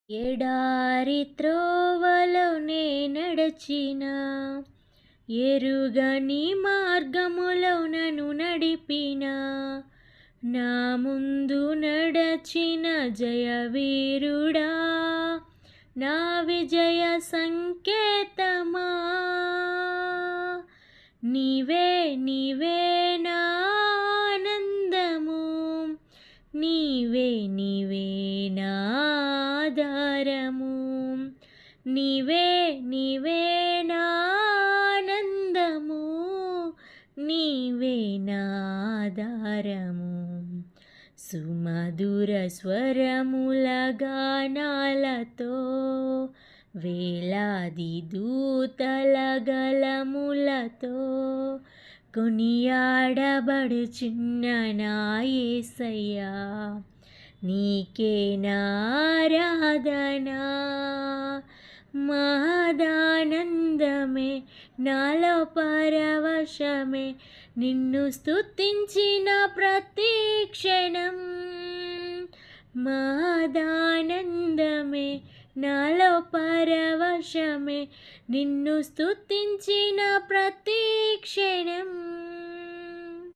ఎడారి త్రోవలో నే నడచిన ఎరుగని మార్గములో నన్ను నడిపిన నా ముందు నడచిన జయవీరుడా నా విజయ సంకేతమా నీవే నీవే నా ఆనందము నీవే నీవే నా ఆధారము నీవే నీవే నా ఆనందము నీవే నా ఆధారము సుమధుర స్వరముల గానాలతో వేలాది దూతల గలములతో కొనియాడబడుచున్న నా యేసయ్యా నీకే నారాధనా మహదానందమే నాలో పరవశమే నిన్ను స్తుతించిన ప్రతి క్షణం మహదానందమే నాలో పరవశమే నిన్ను స్తుతించిన ప్రతి క్షణం